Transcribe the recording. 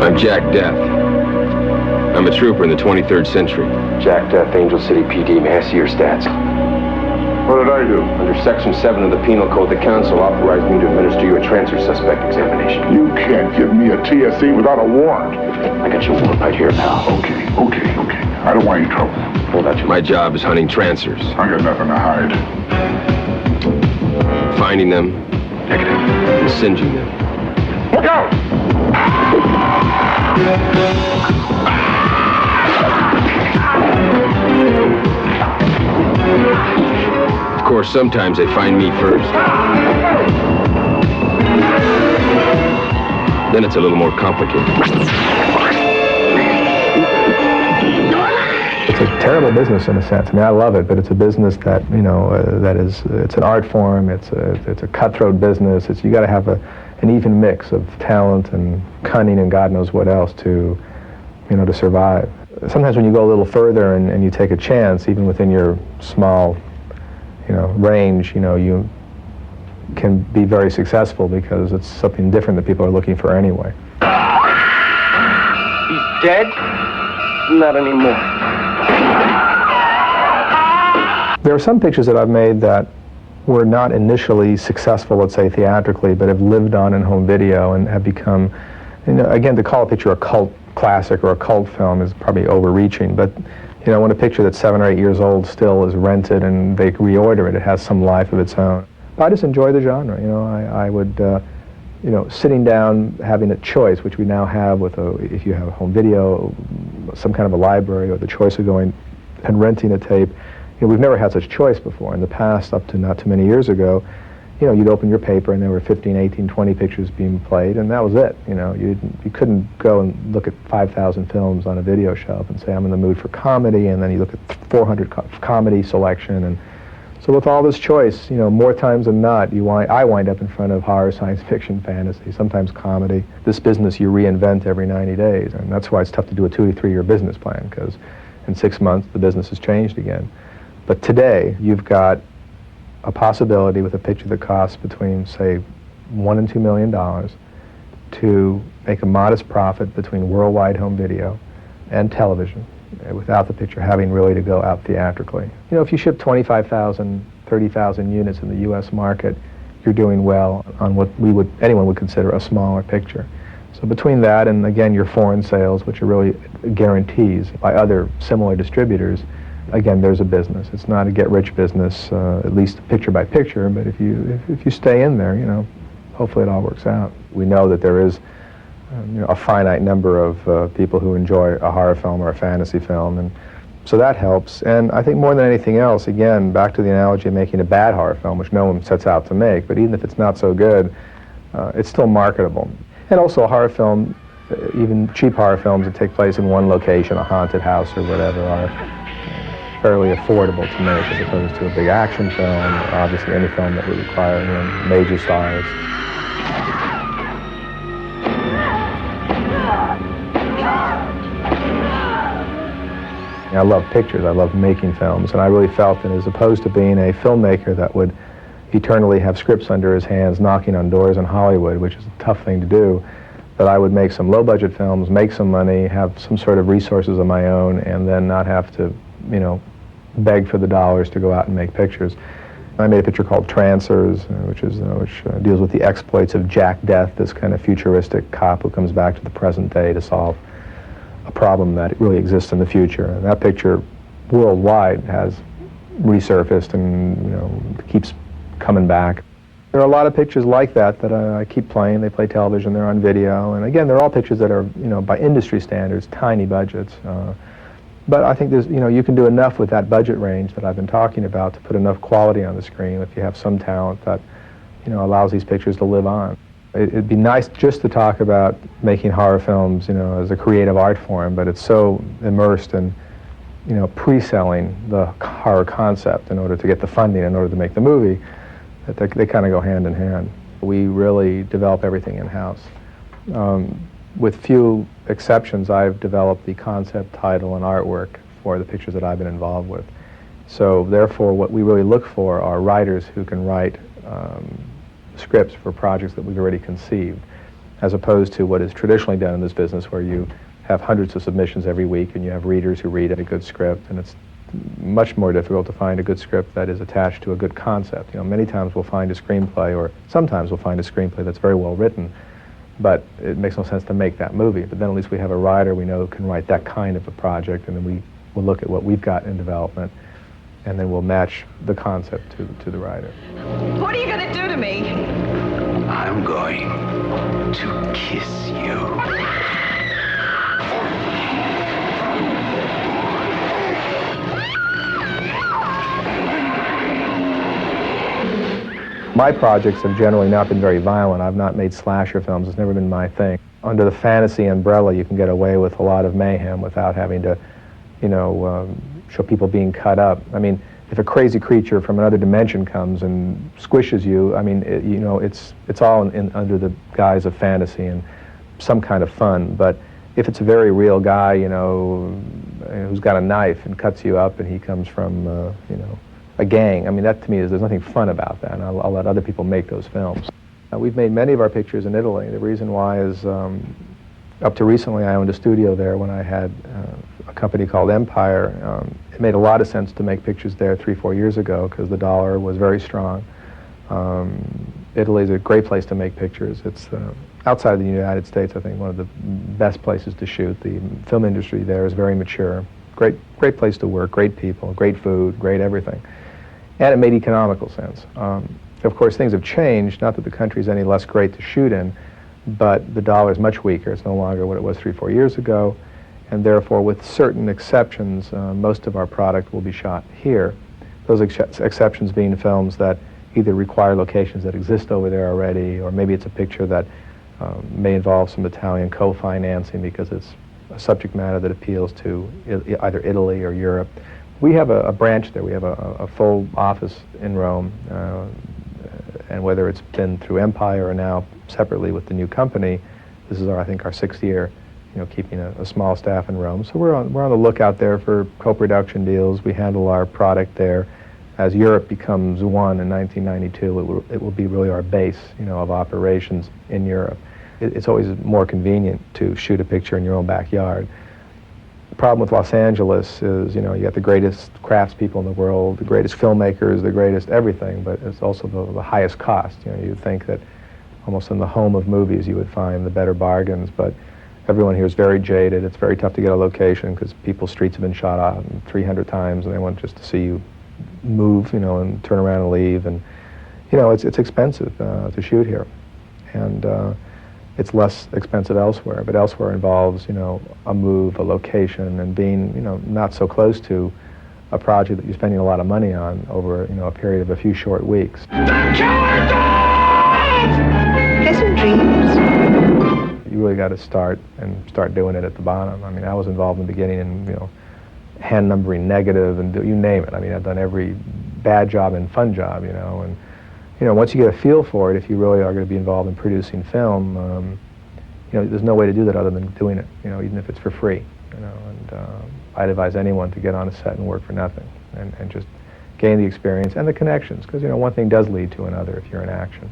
I'm Jack Death. I'm a trooper in the 23rd century. Jack Death, Angel City PD. May I see your stats? What did I do? Under Section 7 of the Penal Code, the Council authorized me to administer you a transfer suspect examination. You can't give me a TSE without a warrant. I got your warrant right here now. Okay. I don't want any trouble. Hold out your... My job is hunting trancers. I got nothing to hide. Finding them. Negative. And singeing them. Look out! Of course, sometimes they find me first. Then it's a little more complicated. It's a terrible business in a sense. I mean, I love it, but it's a business that, it's an art form, it's a cutthroat business. You got to have an even mix of talent and cunning and God knows what else to survive. Sometimes when you go a little further and you take a chance, even within your small, range, you can be very successful because it's something different that people are looking for anyway. He's dead? Not anymore. There are some pictures that I've made that were not initially successful, let's say theatrically, but have lived on in home video and have become, again, to call a picture a cult classic or a cult film is probably overreaching, but when a picture that's 7 or 8 years old still is rented and they reorder it, it has some life of its own. But I just enjoy the genre. I would, sitting down, having a choice, which we now have with if you have a home video, some kind of a library, or the choice of going and renting a tape. We've never had such choice before. In the past, up to not too many years ago, you'd open your paper and there were 15, 18, 20 pictures being played, and that was it. You couldn't go and look at 5,000 films on a video shelf and say, I'm in the mood for comedy, and then you look at 400 comedy selection. And so with all this choice, more times than not, I wind up in front of horror, science fiction, fantasy, sometimes comedy. This business you reinvent every 90 days, and that's why it's tough to do a 2 to 3 year business plan, because in 6 months the business has changed again. But today, you've got a possibility with a picture that costs between, say, $1 and $2 million to make a modest profit between worldwide home video and television without the picture having really to go out theatrically. If you ship 25,000, 30,000 units in the U.S. market, you're doing well on what anyone would consider a smaller picture. So between that and, again, your foreign sales, which are really guarantees by other similar distributors, again, there's a business. It's not a get-rich business, at least picture by picture, but if you stay in there, hopefully it all works out. We know that there is a finite number of people who enjoy a horror film or a fantasy film, and so that helps. And I think more than anything else, again, back to the analogy of making a bad horror film, which no one sets out to make, but even if it's not so good, it's still marketable. And also a horror film, even cheap horror films that take place in one location, a haunted house or whatever, are fairly affordable to make as opposed to a big action film, or obviously any film that would require major stars. I love pictures, I love making films, and I really felt that as opposed to being a filmmaker that would eternally have scripts under his hands knocking on doors in Hollywood, which is a tough thing to do, that I would make some low-budget films, make some money, have some sort of resources of my own, and then not have to beg for the dollars to go out and make pictures. I made a picture called Trancers, which deals with the exploits of Jack Death, this kind of futuristic cop who comes back to the present day to solve a problem that really exists in the future. And that picture worldwide has resurfaced and keeps coming back. There are a lot of pictures like that I keep playing. They play television, they're on video, and again, they're all pictures that are, by industry standards, tiny budgets. But I think there's, you can do enough with that budget range that I've been talking about to put enough quality on the screen if you have some talent that, allows these pictures to live on. It'd be nice just to talk about making horror films, as a creative art form, but it's so immersed in, pre-selling the horror concept in order to get the funding, in order to make the movie, that they kind of go hand in hand. We really develop everything in-house. With few exceptions, I've developed the concept, title, and artwork for the pictures that I've been involved with. So therefore, what we really look for are writers who can write scripts for projects that we've already conceived. as opposed to what is traditionally done in this business, where you have hundreds of submissions every week and you have readers who read a good script, and it's much more difficult to find a good script that is attached to a good concept. You know, many times we'll find a screenplay, or sometimes we'll find a screenplay that's very well written, but it makes no sense to make that movie. But then at least we have a writer we know can write that kind of a project, and then we will look at what we've got in development, and then we'll match the concept to the writer. What are you going to do to me? I'm going to kiss you. My projects have generally not been very violent. I've not made slasher films. It's never been my thing. Under the fantasy umbrella, you can get away with a lot of mayhem without having to, show people being cut up. I mean, if a crazy creature from another dimension comes and squishes you, I mean, it's all under the guise of fantasy and some kind of fun. But if it's a very real guy, who's got a knife and cuts you up, and he comes from, a gang, I mean, that to me there's nothing fun about that, and I'll let other people make those films. We've made many of our pictures in Italy. The reason why is, up to recently, I owned a studio there when I had a company called Empire. It made a lot of sense to make pictures there 3-4 years ago because the dollar was very strong. Italy is a great place to make pictures. It's outside of the United States, I think, one of the best places to shoot. The film industry there is very mature. Great place to work, great people, great food, great everything. And it made economical sense. Of course, things have changed, not that the country is any less great to shoot in, but the dollar is much weaker. It's no longer what it was 3-4 years ago, and therefore, with certain exceptions, most of our product will be shot here. Those exceptions being films that either require locations that exist over there already, or maybe it's a picture that may involve some Italian co-financing because it's a subject matter that appeals to either Italy or Europe. We have a branch there. We have a full office in Rome, and whether it's been through Empire or now separately with the new company, this is I think our 6th year, keeping a small staff in Rome. So we're on the lookout there for co-production deals. We handle our product there. As Europe becomes one in 1992, it will be really our base, of operations in Europe. It's always more convenient to shoot a picture in your own backyard. The problem with Los Angeles is, you got the greatest craftspeople in the world, the greatest filmmakers, the greatest everything, but it's also the highest cost. You'd think that almost in the home of movies you would find the better bargains, but everyone here is very jaded. It's very tough to get a location because people's streets have been shot out 300 times, and they want just to see you move, and turn around and leave. And, it's expensive to shoot here. And it's less expensive elsewhere, but elsewhere involves, a move, a location, and being, not so close to a project that you're spending a lot of money on over, a period of a few short weeks. Pleasant dreams. You really got to start doing it at the bottom. I mean, I was involved in the beginning in, hand numbering negative and you name it. I mean, I've done every bad job and fun job, and once you get a feel for it, if you really are going to be involved in producing film, there's no way to do that other than doing it, even if it's for free, and I'd advise anyone to get on a set and work for nothing and just gain the experience and the connections, because, one thing does lead to another if you're in action.